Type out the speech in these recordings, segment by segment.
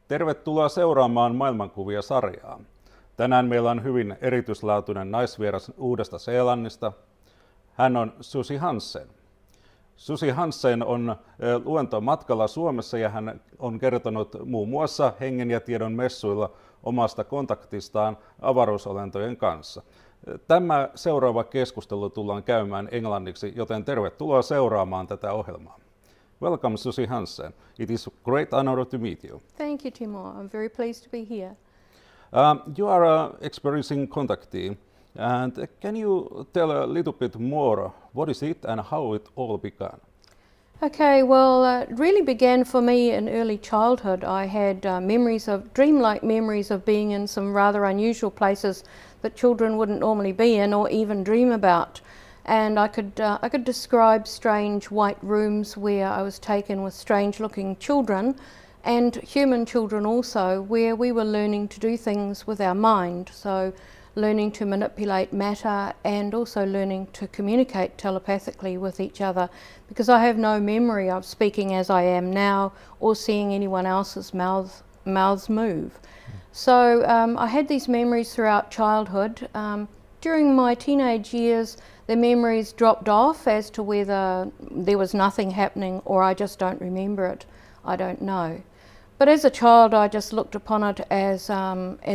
Tervetuloa seuraamaan Maailmankuvia-sarjaa. Tänään meillä on hyvin erityislaatuinen naisvieras Uudesta-Seelannista. Hän on Suzy Hansen. Suzy Hansen on luentomatkalla Suomessa ja hän on kertonut muun muassa Hengen ja Tiedon messuilla omasta kontaktistaan avaruusolentojen kanssa. Tämä seuraava keskustelu tullaan käymään englanniksi, joten tervetuloa seuraamaan tätä ohjelmaa. Welcome, Suzy Hansen. It is a great honor to meet you. Thank you, Timo. I'm very pleased to be here. You are experiencing contacting, and can you tell a little bit more what is it and how it all began? Okay, well, it really began for me in early childhood. I had dreamlike memories of being in some rather unusual places that children wouldn't normally be in or even dream about. And I could describe strange white rooms where I was taken with strange-looking children and human children also, where we were learning to do things with our mind. So learning to manipulate matter and also learning to communicate telepathically with each other, because I have no memory of speaking as I am now or seeing anyone else's mouths move. So I had these memories throughout childhood. During my teenage years, the memories dropped off as to whether there was nothing happening or I just don't remember it. I don't know. But as a child, I just looked upon it as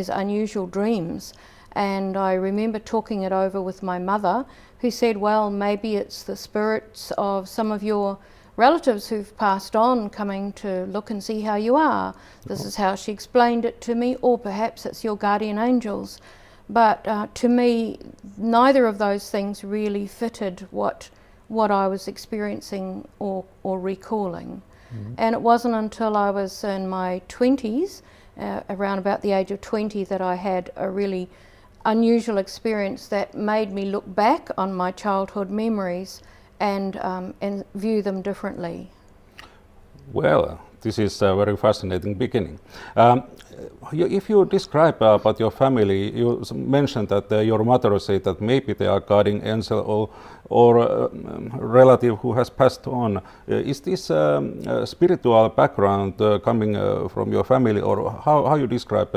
unusual dreams. And I remember talking it over with my mother, who said, well, maybe it's the spirits of some of your relatives who've passed on coming to look and see how you are. This is how she explained it to me, or perhaps it's your guardian angels. But to me, neither of those things really fitted what I was experiencing or recalling. Mm-hmm. And it wasn't until I was in my 20s, around about the age of 20, that I had a really unusual experience that made me look back on my childhood memories and view them differently. Well, this is a very fascinating beginning. If you describe about your family, you mentioned that your mother said that maybe they are guardian angel or relative who has passed on. Is this spiritual background coming from your family, or how you describe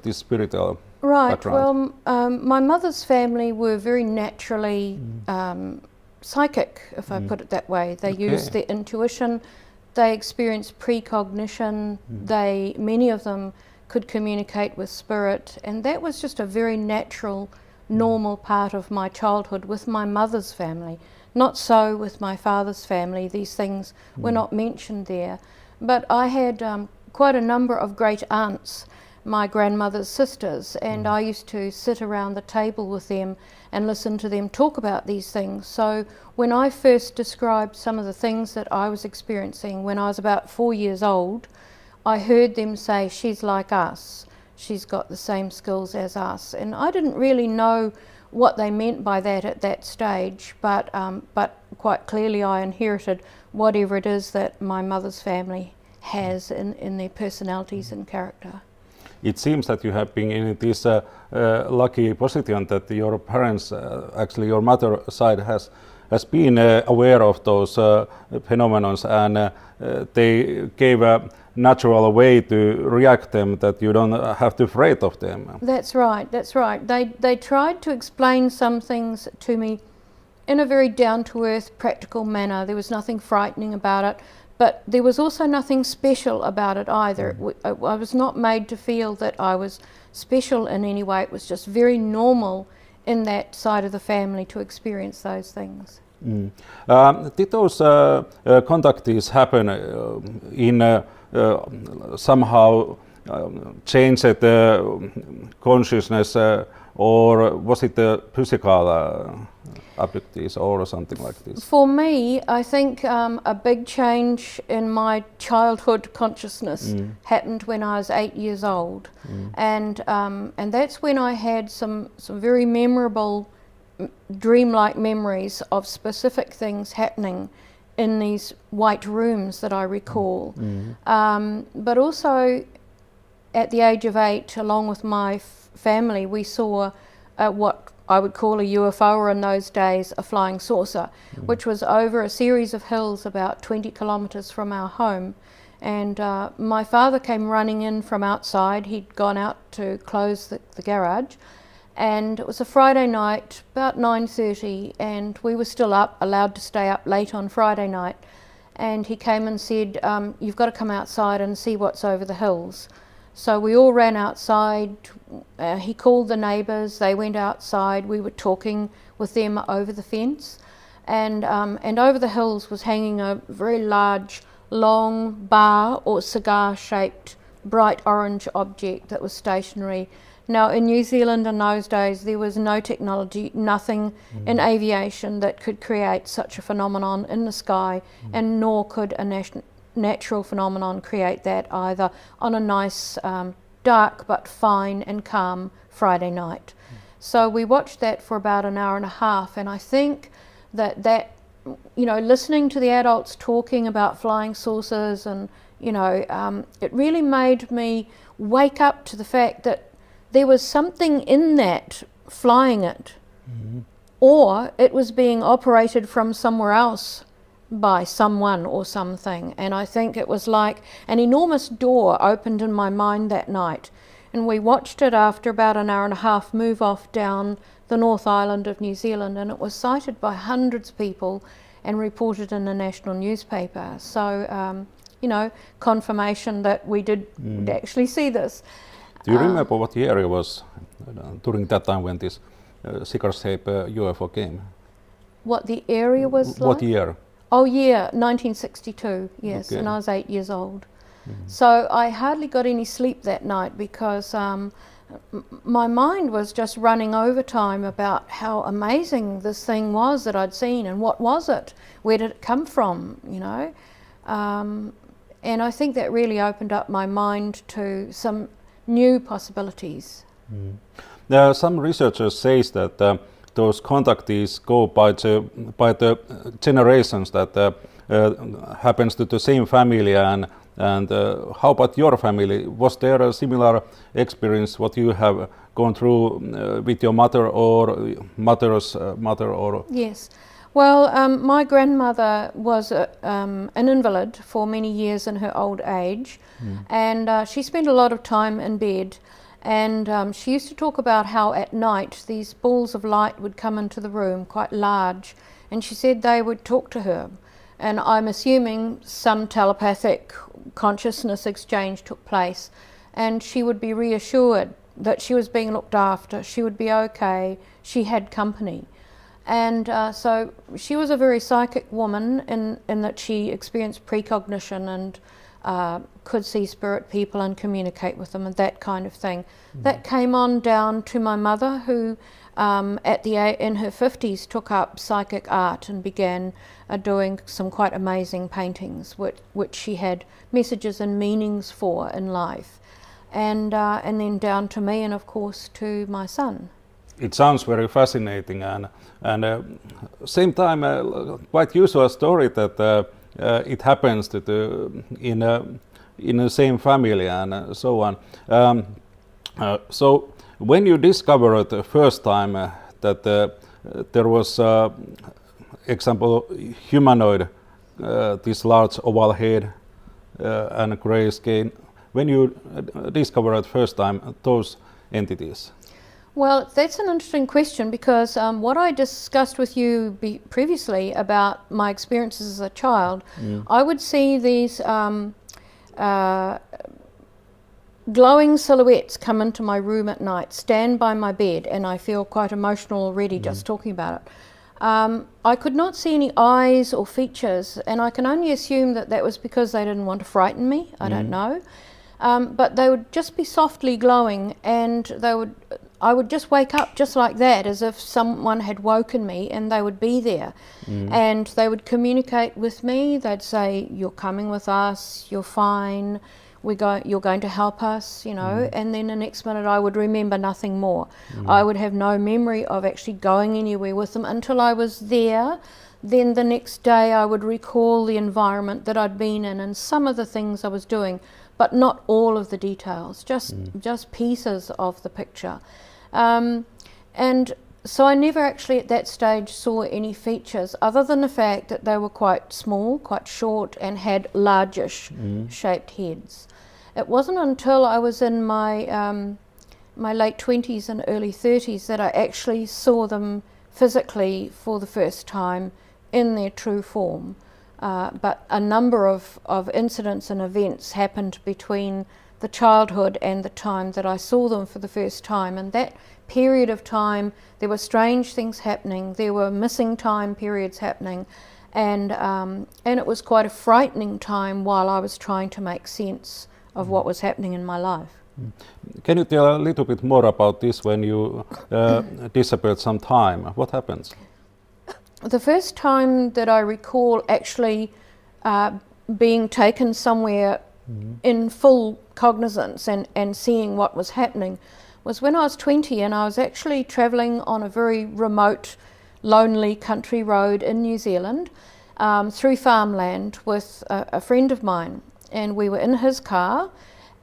this spiritual background? Well, my mother's family were very naturally psychic, if I put it that way. They used their intuition. They experienced precognition. Many of them could communicate with spirit, and that was just a very natural, normal part of my childhood with my mother's family. Not so with my father's family. These things were not mentioned there. But I had quite a number of great aunts, my grandmother's sisters, and I used to sit around the table with them and listen to them talk about these things. So when I first described some of the things that I was experiencing when I was about 4 years old, I heard them say, she's like us, she's got the same skills as us. And I didn't really know what they meant by that at that stage, but quite clearly I inherited whatever it is that my mother's family has in their personalities and character. It seems that you have been in this lucky position that your parents, actually your mother's side, has been aware of those phenomena, and they gave a natural way to react them, that you don't have to afraid of them. That's right. They tried to explain some things to me in a very down-to-earth, practical manner. There was nothing frightening about it. but there was also nothing special about it either. I was not made to feel that I was special in any way. It was just very normal in that side of the family to experience those things. Did those contactees happen in somehow changed consciousness, or was it physical abductees or something like this? For me, I think a big change in my childhood consciousness happened when I was 8 years old, and that's when I had some very memorable dreamlike memories of specific things happening in these white rooms that I recall. But also at the age of 8, along with my family, we saw what I would call a UFO, or in those days a flying saucer, which was over a series of hills about 20 kilometres from our home. And my father came running in from outside. He'd gone out to close the garage, and it was a Friday night, about 9:30, and we were still up, allowed to stay up late on Friday night. And he came and said, "You've got to come outside and see what's over the hills." So we all ran outside. He called the neighbours. They went outside. We were talking with them over the fence, and over the hills was hanging a very large, long bar or cigar-shaped, bright orange object that was stationary. Now, in New Zealand in those days, there was no technology, nothing in aviation that could create such a phenomenon in the sky, and nor could a natural phenomenon create that either on a nice, dark but fine and calm Friday night. So we watched that for about an hour and a half, and I think that listening to the adults talking about flying saucers, and it really made me wake up to the fact that there was something in that flying it, or it was being operated from somewhere else by someone or something. And I think it was like an enormous door opened in my mind that night, and we watched it after about an hour and a half move off down the North Island of New Zealand, and it was sighted by hundreds of people and reported in the national newspaper. So confirmation that we did actually see this. Do you remember what year it was during that time when this cigar-shaped UFO came? What the area was like? What year? Oh yeah, 1962, yes, Okay. and I was 8 years old. So I hardly got any sleep that night because my mind was just running overtime about how amazing this thing was that I'd seen, and what was it? Where did it come from, and I think that really opened up my mind to some new possibilities. Some researchers say that those contactees go by the generations, that happens to the same family, and how about your family? Was there a similar experience what you have gone through with your mother or mother's mother? Or Yes. Well, my grandmother was an invalid for many years in her old age, and she spent a lot of time in bed. And she used to talk about how at night these balls of light would come into the room, quite large, and she said they would talk to her. And I'm assuming some telepathic consciousness exchange took place, and she would be reassured that she was being looked after, she would be okay, she had company. And so she was a very psychic woman in that she experienced precognition and could see spirit people and communicate with them and that kind of thing. That came on down to my mother, who in her 50s took up psychic art and began doing some quite amazing paintings which she had messages and meanings for in life. And then down to me, and of course to my son. it sounds very fascinating, and same time quite usual story that it happens in the same family and so on. So when you discovered the first time that there was example humanoid, this large oval head and gray skin, when you discovered first time those entities? Well, that's an interesting question because what I discussed with you previously about my experiences as a child, I would see these glowing silhouettes come into my room at night, stand by my bed, and I feel quite emotional already just talking about it. I could not see any eyes or features, and I can only assume that that was because they didn't want to frighten me. I don't know. But they would just be softly glowing, and I would just wake up just like that, as if someone had woken me, and they would be there. And they would communicate with me. They'd say, "You're coming with us, you're fine, you're going to help us," you know, and then the next minute I would remember nothing more. I would have no memory of actually going anywhere with them until I was there. Then the next day I would recall the environment that I'd been in and some of the things I was doing, but not all of the details, just pieces of the picture. And so I never actually at that stage saw any features other than the fact that they were quite small, quite short, and had largish shaped heads. It wasn't until I was in my late 20s and early 30s that I actually saw them physically for the first time in their true form. But a number of incidents and events happened between the childhood and the time that I saw them for the first time. And that period of time, there were strange things happening, there were missing time periods happening, and it was quite a frightening time while I was trying to make sense of what was happening in my life. Can you tell a little bit more about this when you disappeared some time? What happens? The first time that I recall actually being taken somewhere in full cognizance and seeing what was happening was when I was 20, and I was actually travelling on a very remote, lonely country road in New Zealand through farmland with a friend of mine, and we were in his car.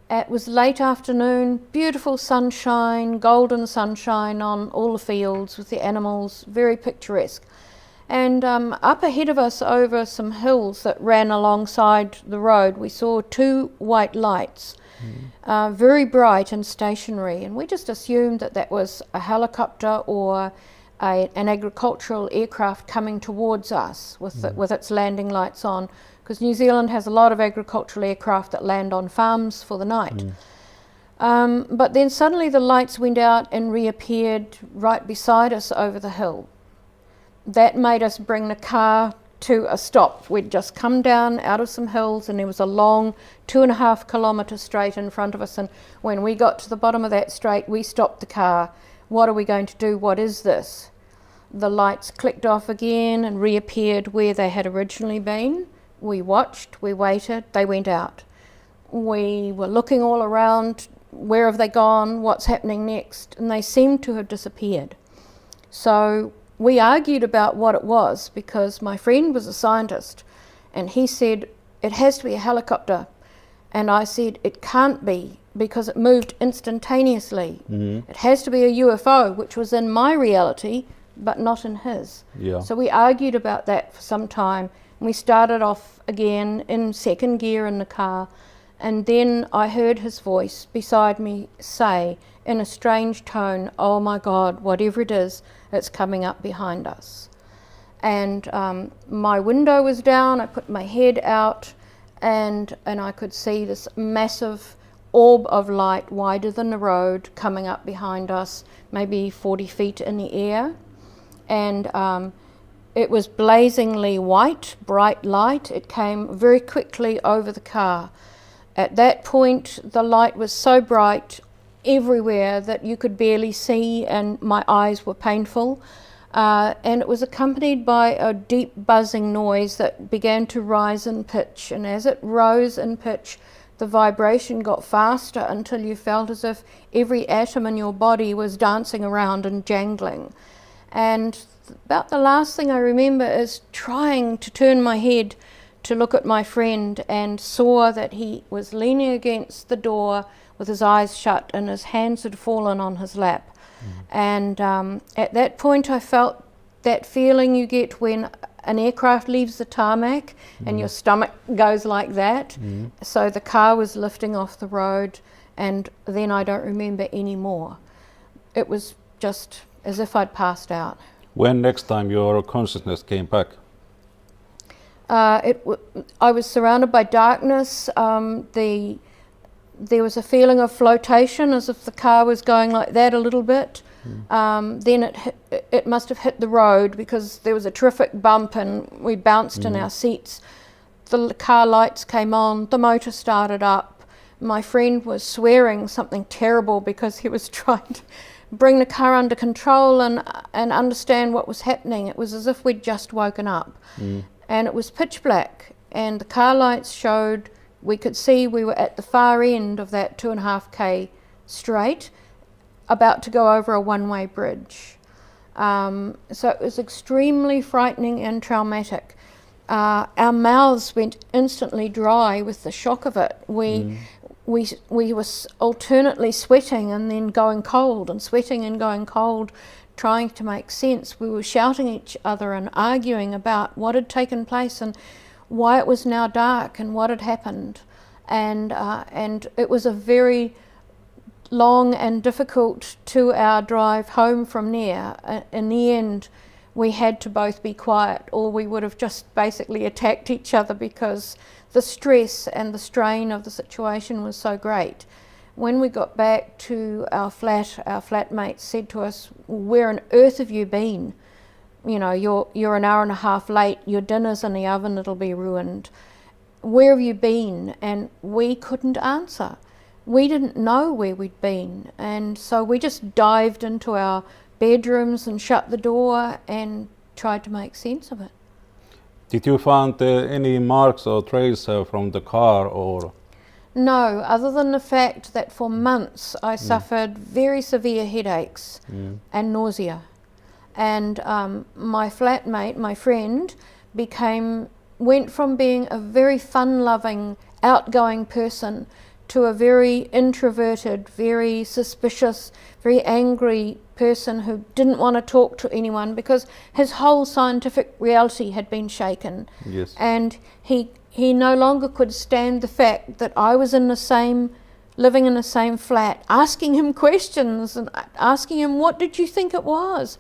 It was late afternoon, beautiful sunshine, golden sunshine on all the fields with the animals, very picturesque. And up ahead of us over some hills that ran alongside the road, we saw two white lights, very bright and stationary, and we just assumed that that was a helicopter or an agricultural aircraft coming towards us with its landing lights on, because New Zealand has a lot of agricultural aircraft that land on farms for the night. But then suddenly the lights went out and reappeared right beside us over the hill. That made us bring the car to a stop. We'd just come down out of some hills, and there was a long 2.5 kilometre straight in front of us, and when we got to the bottom of that straight, we stopped the car. What are we going to do? What is this? The lights clicked off again and reappeared where they had originally been. We watched, we waited, they went out. We were looking all around, where have they gone, what's happening next, and they seemed to have disappeared. So we argued about what it was, because my friend was a scientist and he said it has to be a helicopter, and I said it can't be because it moved instantaneously. It has to be a UFO, which was in my reality but not in his. So we argued about that for some time, and we started off again in second gear in the car, and then I heard his voice beside me say in a strange tone, "Oh my God, whatever it is, it's coming up behind us." And my window was down, I put my head out, and I could see this massive orb of light wider than the road coming up behind us, maybe 40 feet in the air. And it was blazingly white, bright light. It came very quickly over the car. At that point, the light was so bright everywhere that you could barely see, and my eyes were painful. And it was accompanied by a deep buzzing noise that began to rise in pitch. And as it rose in pitch, the vibration got faster until you felt as if every atom in your body was dancing around and jangling. And about the last thing I remember is trying to turn my head to look at my friend, and saw that he was leaning against the door with his eyes shut and his hands had fallen on his lap. And at that point I felt that feeling you get when an aircraft leaves the tarmac and your stomach goes like that. So the car was lifting off the road, and then I don't remember any more. It was just as if I'd passed out. When next time your consciousness came back? I was surrounded by darkness. There was a feeling of flotation, as if the car was going like that a little bit. Then it must have hit the road, because there was a terrific bump and we bounced in our seats. The car lights came on, the motor started up. My friend was swearing something terrible because he was trying to bring the car under control and understand what was happening. It was as if we'd just woken up. And it was pitch black, and the car lights showed, we could see we were at the far end of that 2.5k straight, about to go over a one-way bridge. So it was extremely frightening and traumatic. Our mouths went instantly dry with the shock of it. We were alternately sweating and then going cold, and sweating and going cold, trying to make sense. We were shouting at each other and arguing about what had taken place and why it was now dark and what had happened. And it was a very long and difficult 2-hour drive home from there. In the end, we had to both be quiet, or we would have just basically attacked each other, because the stress and the strain of the situation was so great. When we got back to our flat, our flatmates said to us, "Where on earth have you been? You know, you're an hour and a half late, your dinner's in the oven, it'll be ruined. Where have you been?" And we couldn't answer. We didn't know where we'd been, and so we just dived into our bedrooms and shut the door and tried to make sense of it. Did you find any marks or trails from the car, or? No, other than the fact that for months I suffered very severe headaches and nausea. And my flatmate, my friend, went from being a very fun-loving, outgoing person to a very introverted, very suspicious, very angry person who didn't want to talk to anyone because his whole scientific reality had been shaken. Yes. And he no longer could stand the fact that I was living in the same flat, asking him questions and asking him, "What did you think it was?"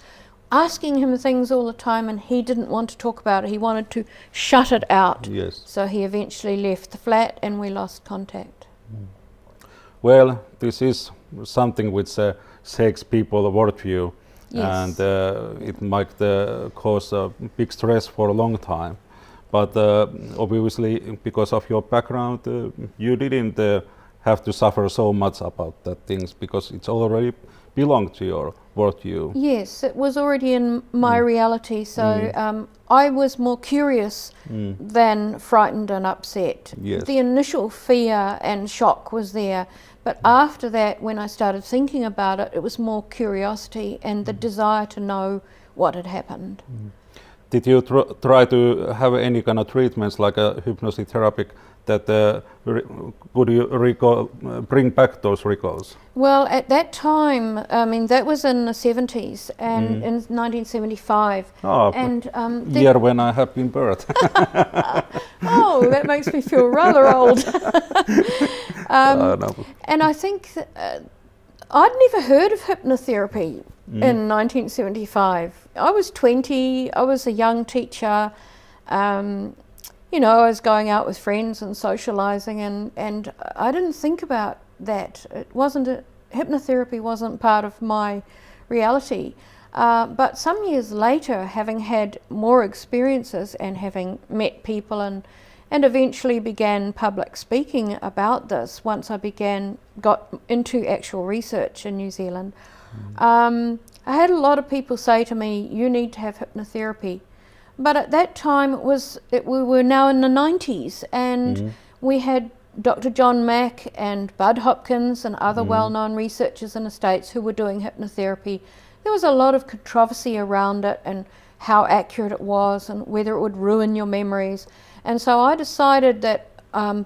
Asking him things all the time, and he didn't want to talk about it. He wanted to shut it out. Yes. So he eventually left the flat and we lost contact. Well, this is something which shakes people worldview, Yes. and it might cause big stress for a long time. But obviously, because of your background, you didn't have to suffer so much about that things, because it's already belonged to your worldview. Yes, it was already in my reality, so I was more curious than frightened and upset. Yes. The initial fear and shock was there, but after that, when I started thinking about it, it was more curiosity and the desire to know what had happened. Did you try to have any kind of treatments like a hypnotherapy that would you bring back those recalls? Well, at that time, I mean, that was in the 70s and in 1975. Oh, and year when I have been birthed. Oh, that makes me feel rather old. No. And I think I'd never heard of hypnotherapy in 1975. I was 20, I was a young teacher. You know, I was going out with friends and socializing, and I didn't think about that. Hypnotherapy wasn't part of my reality. But some years later, having had more experiences and having met people and eventually began public speaking about this, once I got into actual research in New Zealand, I had a lot of people say to me, "You need to have hypnotherapy." But at that time, we were now in the 90s, and we had Dr. John Mack and Bud Hopkins and other well-known researchers in the States who were doing hypnotherapy. There was a lot of controversy around it and how accurate it was and whether it would ruin your memories. And so I decided that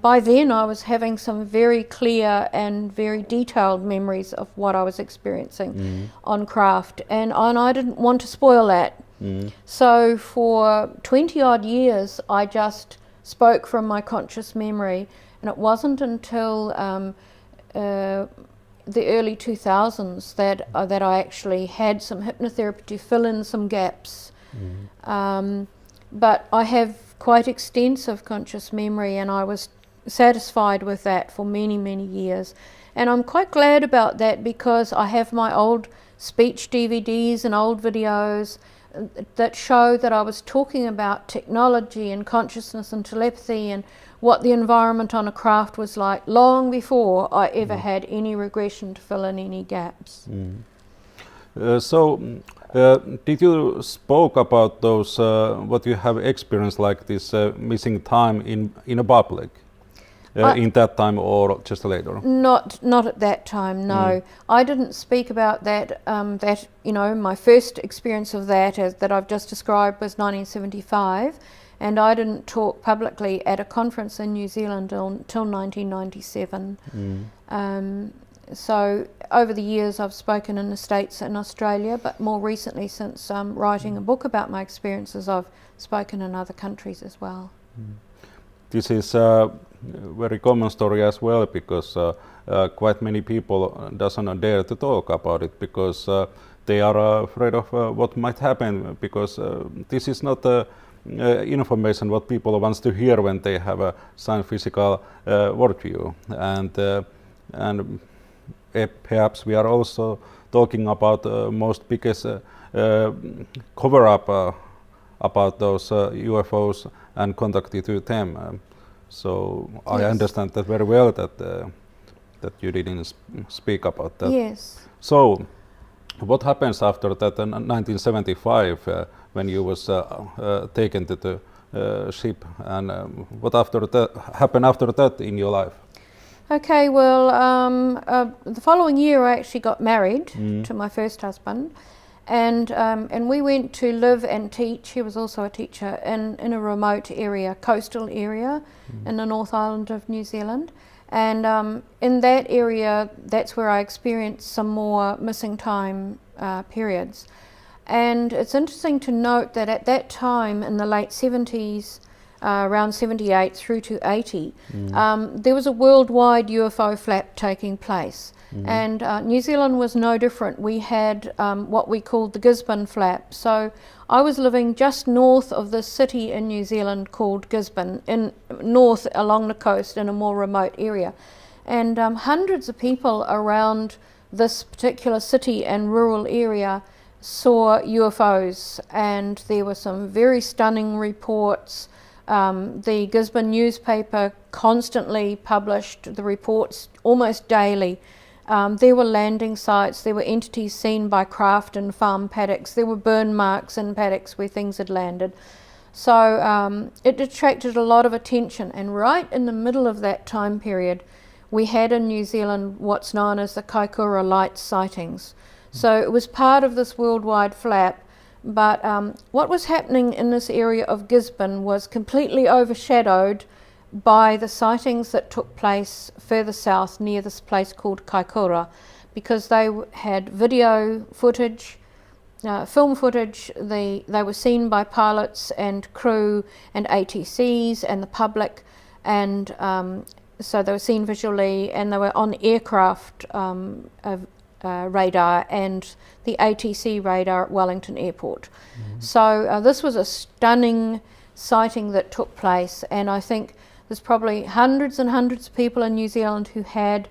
by then I was having some very clear and very detailed memories of what I was experiencing on craft, and I didn't want to spoil that. So for 20 odd years I just spoke from my conscious memory, and it wasn't until the early 2000s that I actually had some hypnotherapy to fill in some gaps. But I have quite extensive conscious memory, and I was satisfied with that for many, many years. And I'm quite glad about that, because I have my old speech DVDs and old videos that show that I was talking about technology and consciousness and telepathy and what the environment on a craft was like long before I ever had any regression to fill in any gaps. Did you spoke about those what you have experienced, like this missing time in a public in that time or just later? Not at that time, no. I didn't speak about that. My first experience of that I've just described was 1975, and I didn't talk publicly at a conference in New Zealand until 1997. So over the years I've spoken in the States and Australia, but more recently, since writing a book about my experiences, I've spoken in other countries as well. This is a very common story as well, because quite many people doesn't dare to talk about it, because they are afraid of what might happen, because this is not information what people wants to hear when they have a science-physical worldview, and perhaps we are also talking about most biggest cover-up about those UFOs and contacted to them. So I understand that very well, that you didn't speak about that. Yes. So what happens after that in 1975 when you was taken to the ship, and what happened after that in your life? Okay, well, the following year I actually got married to my first husband, and we went to live and teach. He was also a teacher in a remote area, coastal area, in the North Island of New Zealand. And in that area, that's where I experienced some more missing time periods. And it's interesting to note that at that time, in the late 70s, around 78 through to 80, there was a worldwide UFO flap taking place. And New Zealand was no different. We had what we called the Gisborne flap. So I was living just north of this city in New Zealand called Gisborne, in north along the coast in a more remote area. And hundreds of people around this particular city and rural area saw UFOs, and there were some very stunning reports. The Gisborne newspaper constantly published the reports almost daily. There were landing sites, there were entities seen by craft and farm paddocks, there were burn marks in paddocks where things had landed. So it attracted a lot of attention, and right in the middle of that time period we had in New Zealand what's known as the Kaikoura Lights sightings. So it was part of this worldwide flap. But what was happening in this area of Gisborne was completely overshadowed by the sightings that took place further south near this place called Kaikoura, because they had video footage, film footage. They were seen by pilots and crew and ATCs and the public, and so they were seen visually, and they were on aircraft radar and the ATC radar at Wellington Airport. So this was a stunning sighting that took place, and I think there's probably hundreds and hundreds of people in New Zealand who had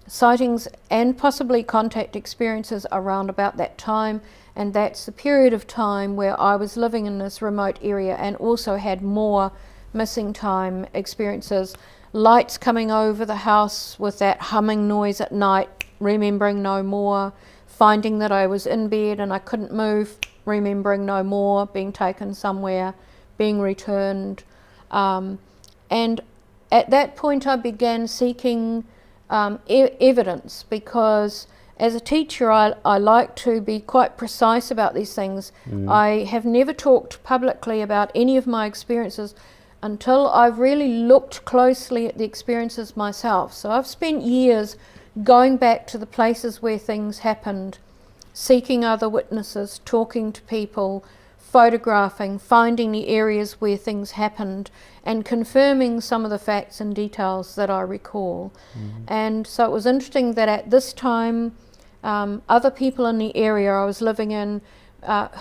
sightings and possibly contact experiences around about that time, and that's the period of time where I was living in this remote area and also had more missing time experiences. Lights coming over the house with that humming noise at night, remembering no more, finding that I was in bed and I couldn't move, remembering no more, being taken somewhere, being returned. And at that point I began seeking evidence, because as a teacher I like to be quite precise about these things. I have never talked publicly about any of my experiences until I've really looked closely at the experiences myself. So I've spent years going back to the places where things happened, seeking other witnesses, talking to people, photographing, finding the areas where things happened and confirming some of the facts and details that I recall. And so it was interesting that at this time other people in the area I was living in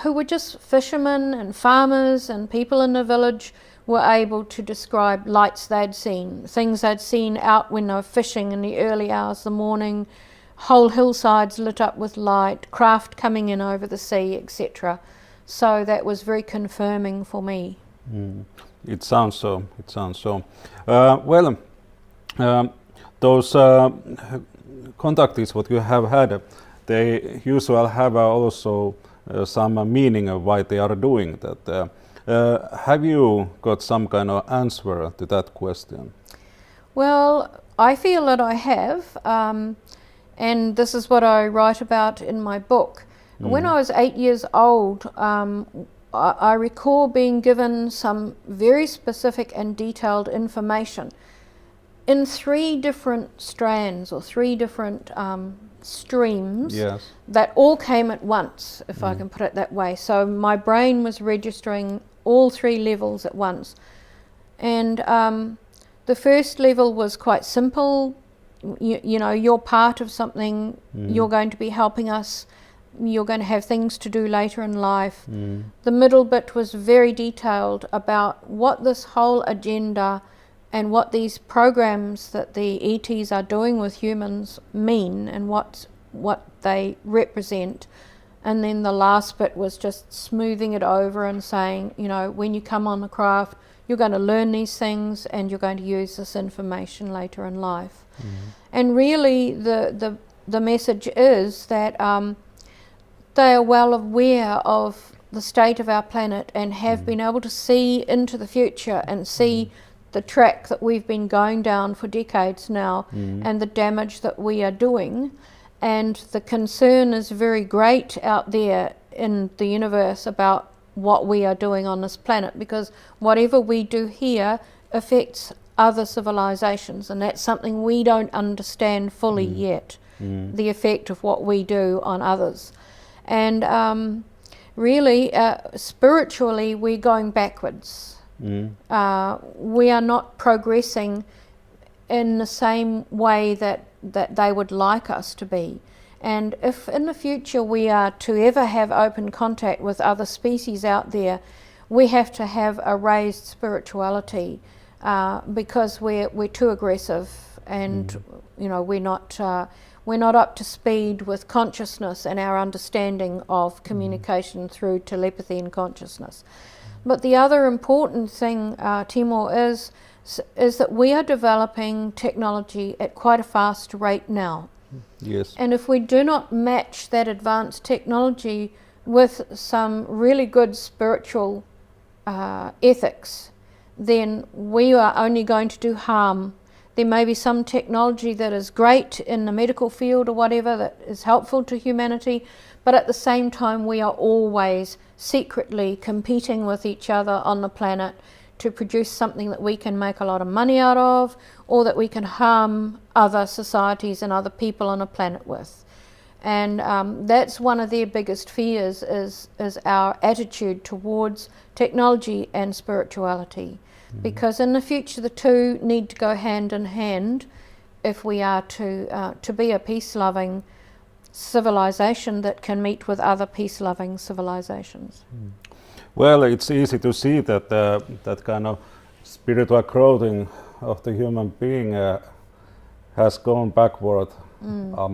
who were just fishermen and farmers and people in the village were able to describe lights they'd seen, things they'd seen out when they were fishing in the early hours of the morning, whole hillsides lit up with light, craft coming in over the sea, etc. So that was very confirming for me. It sounds so. It sounds so. Those contacts what you have had, they usually have also some meaning of why they are doing that. Have you got some kind of answer to that question? Well, I feel that I have, and this is what I write about in my book. When I was 8 years old, I recall being given some very specific and detailed information in 3 different strands or 3 different streams that all came at once, if I can put it that way. So my brain was registering all 3 levels at once. And the first level was quite simple. You know, you're part of something, you're going to be helping us, you're going to have things to do later in life. The middle bit was very detailed about what this whole agenda and what these programs that the ETs are doing with humans mean and what they represent. And then the last bit was just smoothing it over and saying, you know, when you come on the craft, you're going to learn these things and you're going to use this information later in life. And really the message is that they are well aware of the state of our planet and have been able to see into the future and see the track that we've been going down for decades now and the damage that we are doing. And the concern is very great out there in the universe about what we are doing on this planet, because whatever we do here affects other civilizations, and that's something we don't understand fully yet, the effect of what we do on others. And really, spiritually, we're going backwards. We are not progressing in the same way that they would like us to be. And if in the future we are to ever have open contact with other species out there, we have to have a raised spirituality, because we're too aggressive, and you know, we're not up to speed with consciousness and our understanding of communication through telepathy and consciousness. But the other important thing, Timo, is that we are developing technology at quite a fast rate now. Yes. And if we do not match that advanced technology with some really good spiritual ethics, then we are only going to do harm. There may be some technology that is great in the medical field or whatever that is helpful to humanity, but at the same time we are always secretly competing with each other on the planet to produce something that we can make a lot of money out of, or that we can harm other societies and other people on a planet with. And that's one of their biggest fears, is our attitude towards technology and spirituality. Because in the future the two need to go hand in hand if we are to be a peace-loving civilization that can meet with other peace-loving civilizations. Well, it's easy to see that that kind of spiritual growth of the human being has gone backward a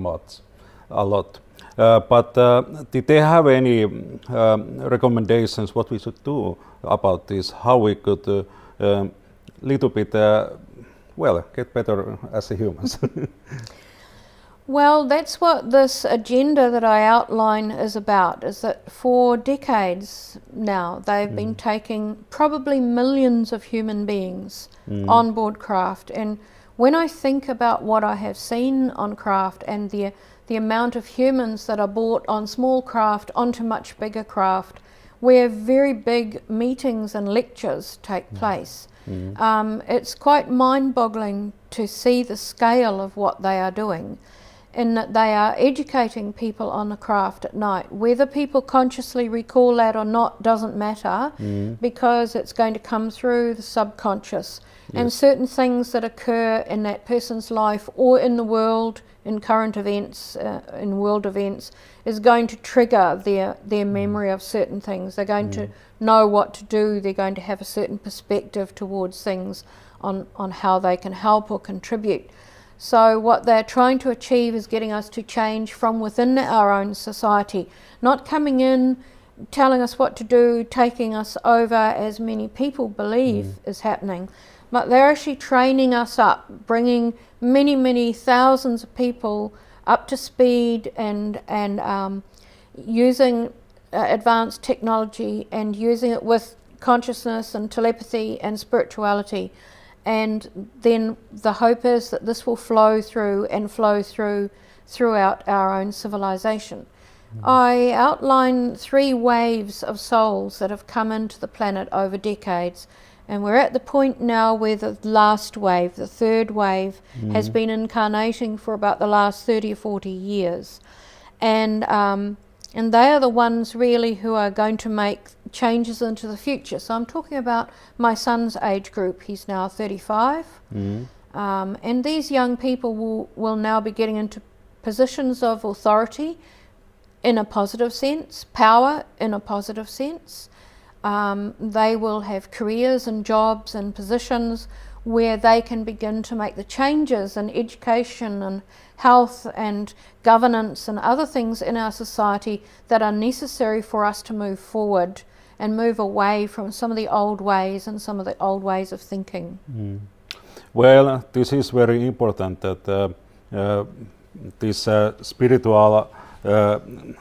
lot. But did they have any recommendations what we should do about this? How we could little bit get better as a humans? Well, that's what this agenda that I outline is about, is that for decades now they've been taking probably millions of human beings on board craft. And when I think about what I have seen on craft and the amount of humans that are brought on small craft onto much bigger craft, where very big meetings and lectures take place, it's quite mind-boggling to see the scale of what they are doing. in that they are educating people on the craft at night. Whether people consciously recall that or not doesn't matter, because it's going to come through the subconscious. And certain things that occur in that person's life or in the world, in current events, in world events, is going to trigger their memory of certain things. They're going to know what to do. They're going to have a certain perspective towards things on how they can help or contribute. So what they're trying to achieve is getting us to change from within our own society, not coming in, telling us what to do, taking us over, as many people believe is happening. But they're actually training us up, bringing many, many thousands of people up to speed and using advanced technology and using it with consciousness and telepathy and spirituality. And then the hope is that this will flow through throughout our own civilization. I outline 3 waves of souls that have come into the planet over decades, and we're at the point now where the last wave, the 3rd wave, has been incarnating for about the last 30 or 40 years. And they are the ones really who are going to make changes into the future. So I'm talking about my son's age group. He's now 35. And these young people will now be getting into positions of authority in a positive sense, power in a positive sense. They will have careers and jobs and positions where they can begin to make the changes in education and health and governance and other things in our society that are necessary for us to move forward and move away from some of the old ways and some of the old ways of thinking. Well, this is very important that this spiritual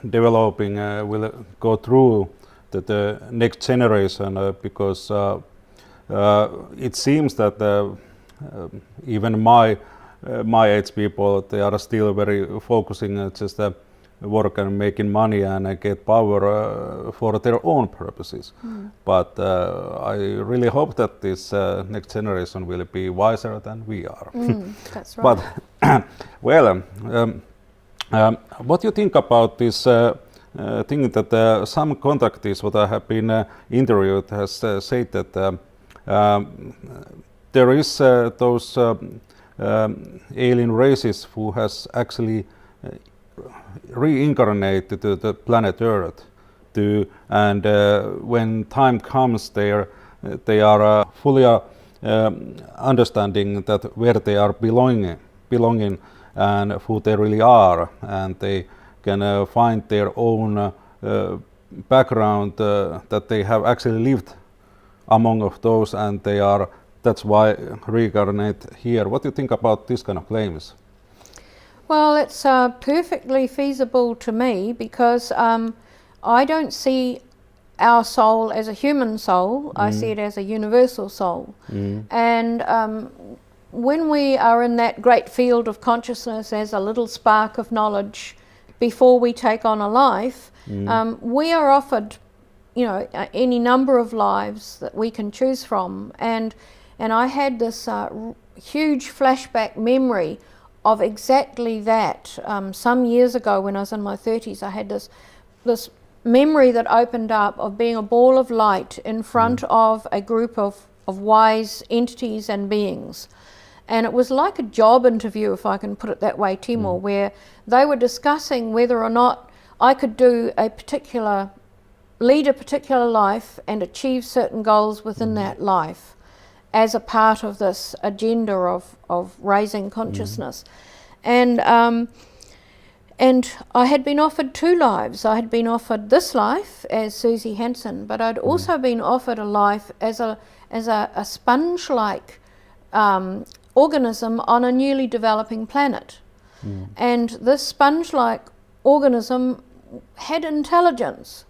developing will go through the next generation, because it seems that even my age people, they are still very focusing just work and making money and get power for their own purposes. But I really hope that this next generation will be wiser than we are. That's right. But well, what do you think about this thing that some contactees what I have been interviewed has said that there is those alien races who has actually reincarnated to the planet Earth, and when time comes, they are fully understanding that where they are belonging and who they really are, and they can find their own background that they have actually lived among of those, and that's why reincarnate here. What do you think about this kind of claims? Well, it's perfectly feasible to me, because I don't see our soul as a human soul. I see it as a universal soul. And when we are in that great field of consciousness as a little spark of knowledge before we take on a life, we are offered, any number of lives that we can choose from. And I had this huge flashback memory of exactly that. Some years ago, when I was in my 30s, I had this memory that opened up of being a ball of light in front of a group of wise entities and beings. And it was like a job interview, if I can put it that way, Timo, where they were discussing whether or not I could lead a particular life and achieve certain goals within that life as a part of this agenda of raising consciousness. And I had been offered 2 lives. I had been offered this life as Suzy Hansen, but I'd also been offered a life as a sponge-like organism on a newly developing planet. And this sponge-like organism had intelligence.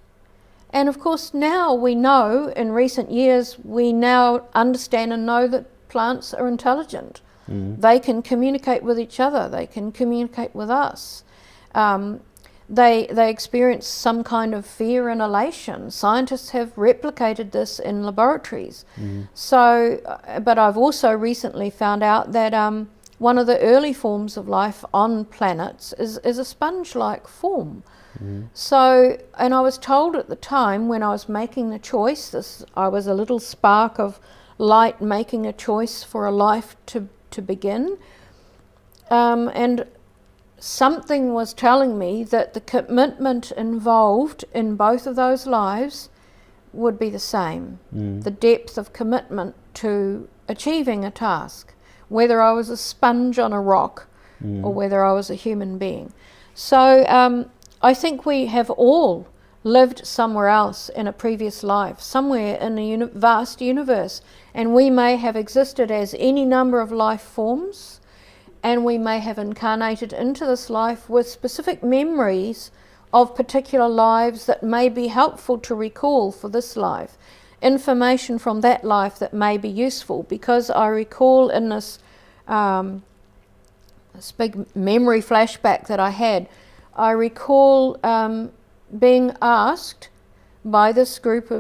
And of course now we know, in recent years, we now understand and know that plants are intelligent. They can communicate with each other, they can communicate with us. They experience some kind of fear and elation. Scientists have replicated this in laboratories. So, but I've also recently found out that one of the early forms of life on planets is a sponge-like form. So, and I was told at the time when I was making the choice, I was a little spark of light making a choice for a life to begin, and something was telling me that the commitment involved in both of those lives would be the same. The depth of commitment to achieving a task, whether I was a sponge on a rock or whether I was a human being. So I think we have all lived somewhere else in a previous life, somewhere in the vast universe, and we may have existed as any number of life forms, and we may have incarnated into this life with specific memories of particular lives that may be helpful to recall for this life, information from that life that may be useful, because I recall in this big memory flashback that I had, I recall being asked by this group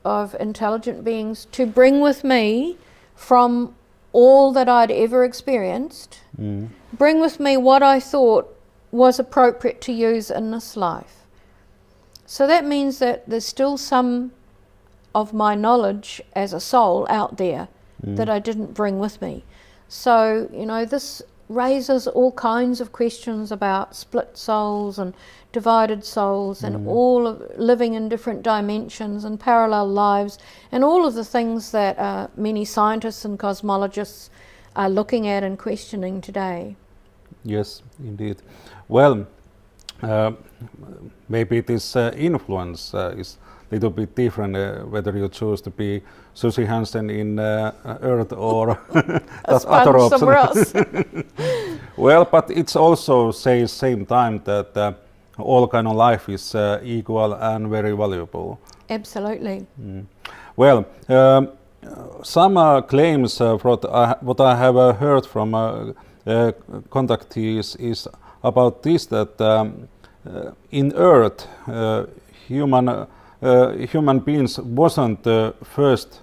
of intelligent beings to bring with me from all that I'd ever experienced, bring with me what I thought was appropriate to use in this life. So that means that there's still some of my knowledge as a soul out there that I didn't bring with me. So, you know, this raises all kinds of questions about split souls and divided souls and all of living in different dimensions and parallel lives and all of the things that many scientists and cosmologists are looking at and questioning today. Yes, indeed. Well, maybe this influence is a little bit different whether you choose to be Suzy Hansen in Earth or that other option. Somewhere else. Well, but it's also says same time that all kind of life is equal and very valuable. Absolutely. Well, some claims what I have heard from contactees is about this, that in Earth human beings wasn't the first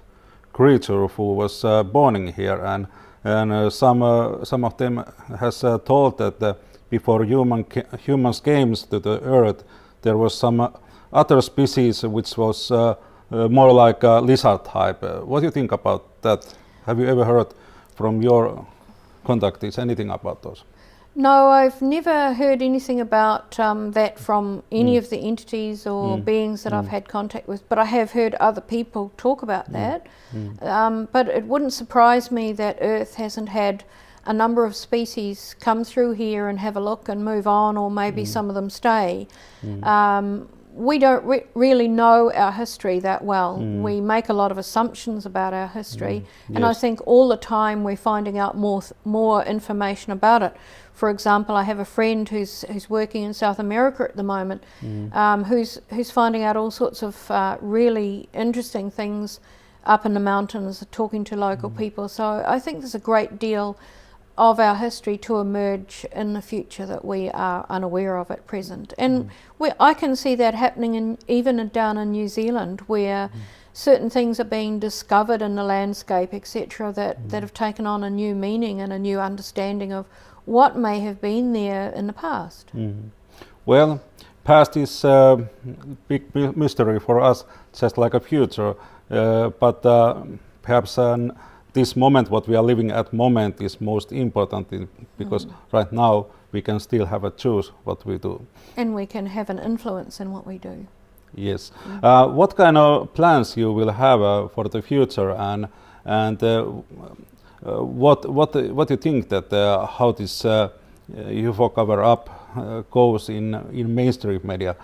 creature who was born in here, and some of them has told that before humans came to the Earth, there was some other species which was more like a lizard type. What do you think about that? Have you ever heard from your contactees anything about those? No, I've never heard anything about that from any of the entities or beings that I've had contact with, but I have heard other people talk about that. But it wouldn't surprise me that Earth hasn't had a number of species come through here and have a look and move on, or maybe some of them stay. We don't really know our history that well. We make a lot of assumptions about our history, and I think all the time we're finding out more information about it. For example, I have a friend who's working in South America at the moment, who's finding out all sorts of really interesting things up in the mountains, talking to local people. So I think there's a great deal of our history to emerge in the future that we are unaware of at present. And I can see that happening even down in New Zealand, where certain things are being discovered in the landscape, etc., that have taken on a new meaning and a new understanding of what may have been there in the past. Well, past is a big mystery for us, just like a future, but perhaps this moment, what we are living at moment, is most important because right now we can still have a choose what we do. And we can have an influence in what we do. Yes. What kind of plans you will have for the future, and what you think that how this UFO cover up goes in mainstream media?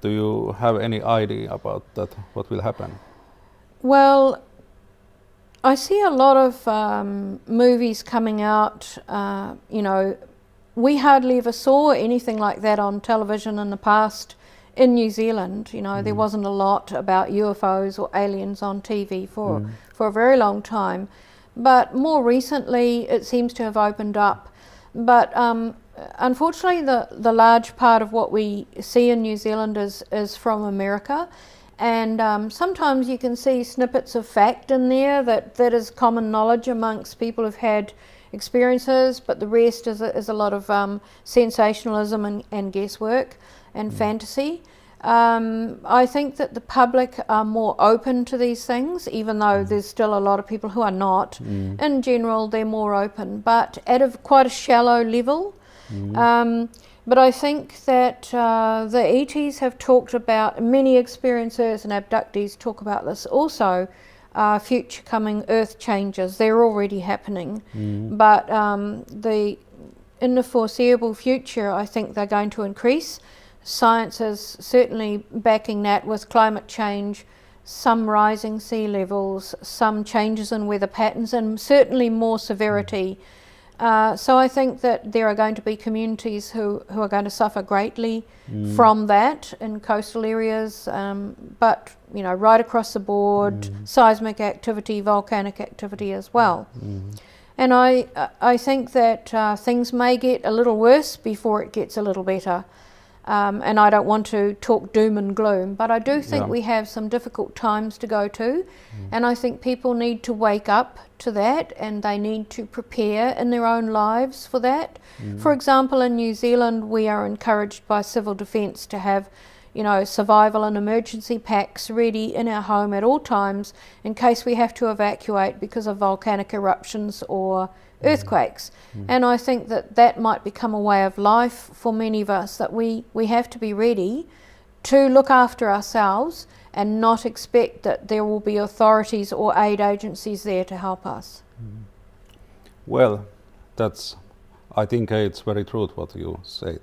Do you have any idea about that? What will happen? Well, I see a lot of movies coming out. You know, we hardly ever saw anything like that on television in the past in New Zealand. You know, there wasn't a lot about UFOs or aliens on TV for a very long time. But more recently, it seems to have opened up. But unfortunately, the large part of what we see in New Zealand is from America. And sometimes you can see snippets of fact in there that is common knowledge amongst people who've had experiences, but the rest is a lot of sensationalism and guesswork and fantasy. I think that the public are more open to these things, even though there's still a lot of people who are not. In general, they're more open, but at quite a shallow level. But I think that the ETs have talked about, many experiencers and abductees talk about this also, future coming earth changes. They're already happening, but in the foreseeable future, I think they're going to increase. Science is certainly backing that with climate change, some rising sea levels, some changes in weather patterns, and certainly more severity. So I think that there are going to be communities who are going to suffer greatly from that in coastal areas, but right across the board, seismic activity, volcanic activity as well. And I think that things may get a little worse before it gets a little better. And I don't want to talk doom and gloom, but I do think we have some difficult times to go to, and I think people need to wake up to that, and they need to prepare in their own lives for that. For example, in New Zealand, we are encouraged by civil defence to have survival and emergency packs ready in our home at all times in case we have to evacuate because of volcanic eruptions or earthquakes. And I think that might become a way of life for many of us, that we have to be ready to look after ourselves and not expect that there will be authorities or aid agencies there to help us. Well, I think it's very true what you said.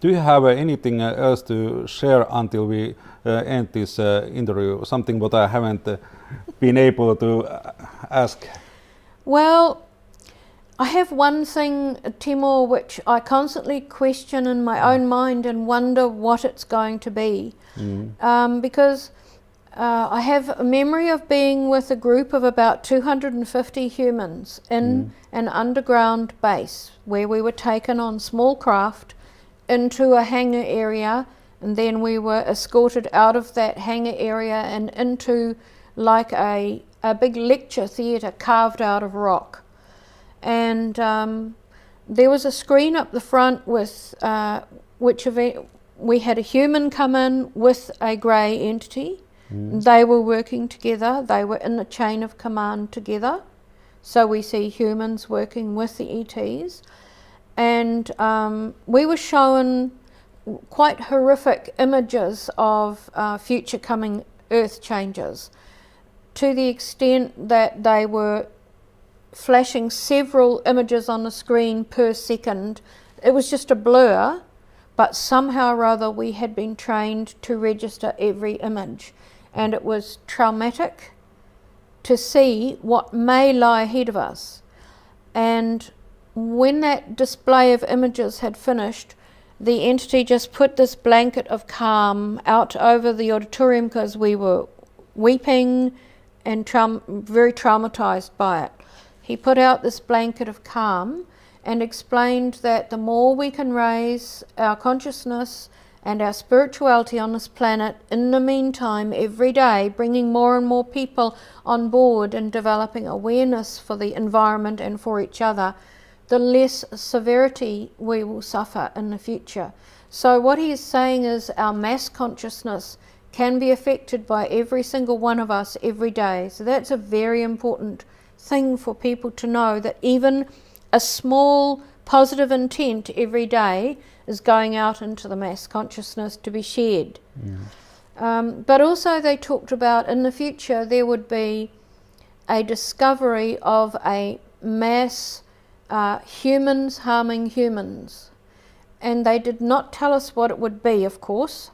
Do you have anything else to share until we end this interview? Something what I haven't been able to ask? Well, I have one thing, Timo, which I constantly question in my own mind and wonder what it's going to be. Because I have a memory of being with a group of about 250 humans in an underground base where we were taken on small craft into a hangar area, and then we were escorted out of that hangar area and into like a big lecture theatre carved out of rock. And there was a screen up the front with we had a human come in with a grey entity. They were working together. They were in the chain of command together. So we see humans working with the ETs. And we were shown quite horrific images of future coming earth changes, to the extent that they were flashing several images on the screen per second. It was just a blur, but somehow or other we had been trained to register every image, and it was traumatic to see what may lie ahead of us. And when that display of images had finished, the entity just put this blanket of calm out over the auditorium because we were weeping and very traumatized by it. He put out this blanket of calm and explained that the more we can raise our consciousness and our spirituality on this planet, in the meantime, every day, bringing more and more people on board and developing awareness for the environment and for each other, the less severity we will suffer in the future. So what he is saying is our mass consciousness can be affected by every single one of us every day. So that's a very important thing for people to know, that even a small positive intent every day is going out into the mass consciousness to be shared. But also they talked about in the future there would be a discovery of a mass humans harming humans, and they did not tell us what it would be, of course,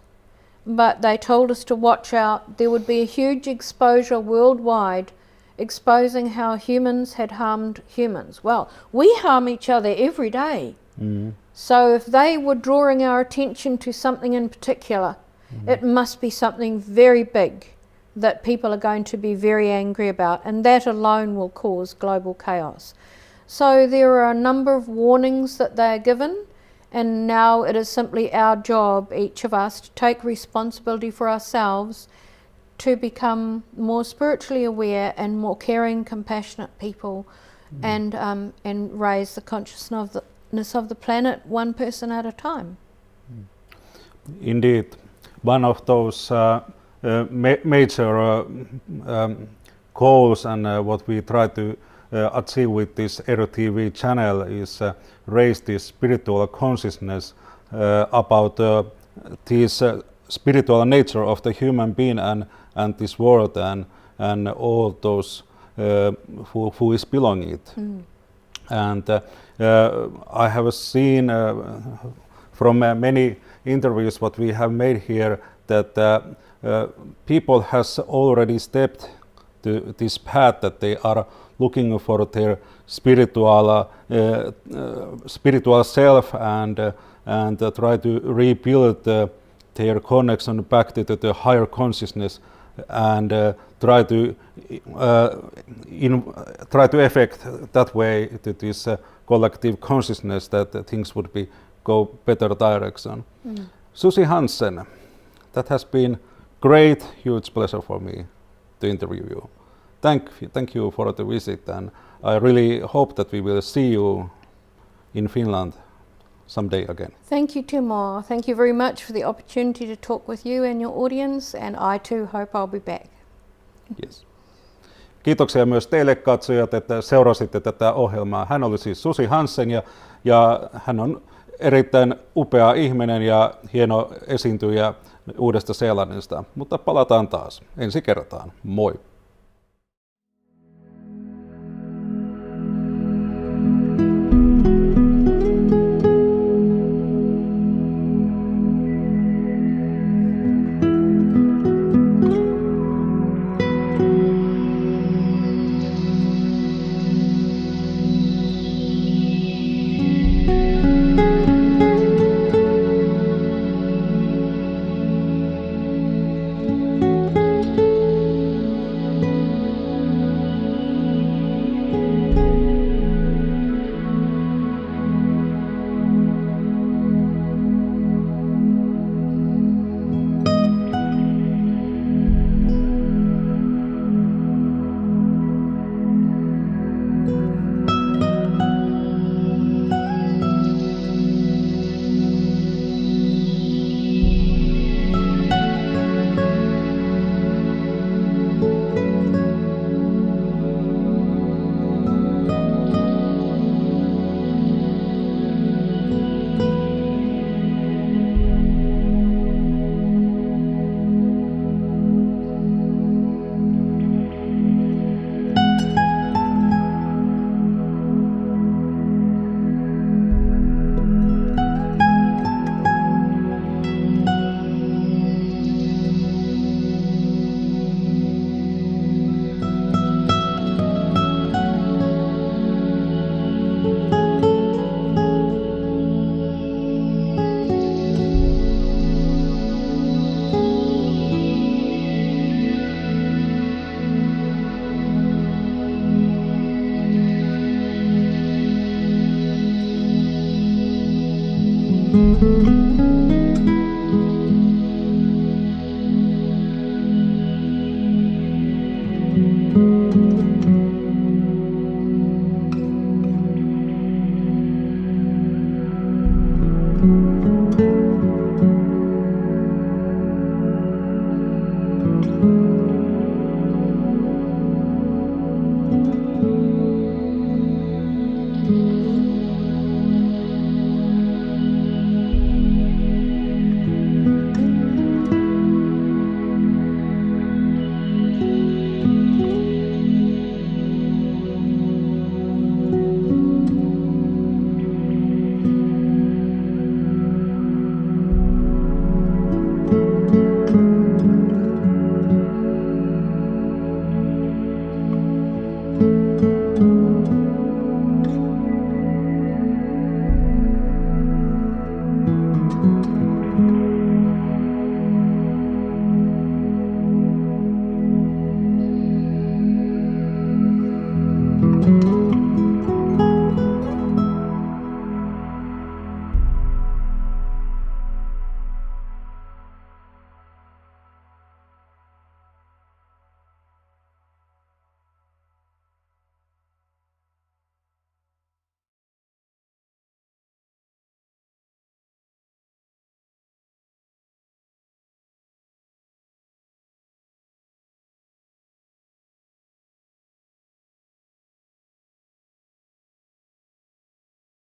but they told us to watch out. There would be a huge exposure worldwide exposing how humans had harmed humans. Well, we harm each other every day. So if they were drawing our attention to something in particular, it must be something very big that people are going to be very angry about, and that alone will cause global chaos. So there are a number of warnings that they are given, and now it is simply our job, each of us, to take responsibility for ourselves to become more spiritually aware and more caring, compassionate people, and raise the consciousness of the planet one person at a time. Indeed, one of those major goals and what we try to achieve with this Ero TV channel is raise this spiritual consciousness about this spiritual nature of the human being and this world and all those who is belonging it. And I have seen from many interviews what we have made here that people has already stepped to this path that they are looking for their spiritual self and try to rebuild their connection back to the higher consciousness and try to affect that way to this collective consciousness that things would go better direction. Suzy Hansen, that has been great, huge pleasure for me to interview you. Thank you for the visit, and I really hope that we will see you in Finland someday again. Thank you, Timo. Thank you very much for the opportunity to talk with you and your audience, and I too hope I'll be back. Yes. Kiitoksia myös teille katsojat, että seurasitte tätä ohjelmaa. Hän oli siis Suzy Hansen ja hän on erittäin upea ihminen ja hieno esiintyjä Uudesta Seelannista. Mutta palataan taas ensi kertaan. Moi!